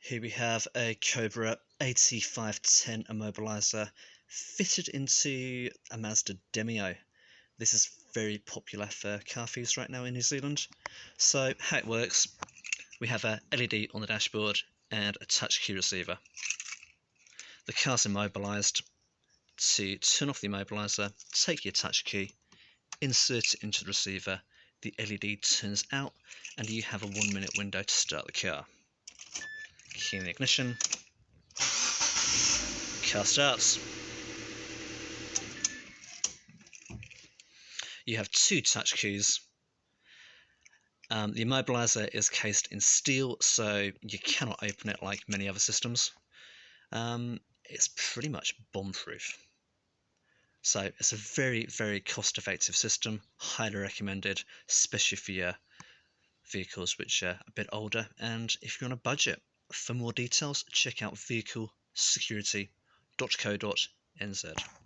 Here we have a Cobra 8510 Immobiliser fitted into a Mazda Demio. This is very popular for car thieves right now in New Zealand. So how it works, we have a LED on the dashboard and a touch key receiver. The car's immobilised. To turn off the immobiliser, take your touch key, insert it into the receiver, the LED turns out and you have a 1 minute window to start the car. Key in the ignition, car starts. You have two touch keys. The immobiliser is cased in steel, so you cannot open it like many other systems. It's pretty much bomb-proof. So it's a very, very cost-effective system, highly recommended, especially for your vehicles which are a bit older, and if you're on a budget. For more details, check out vehiclesecurity.co.nz.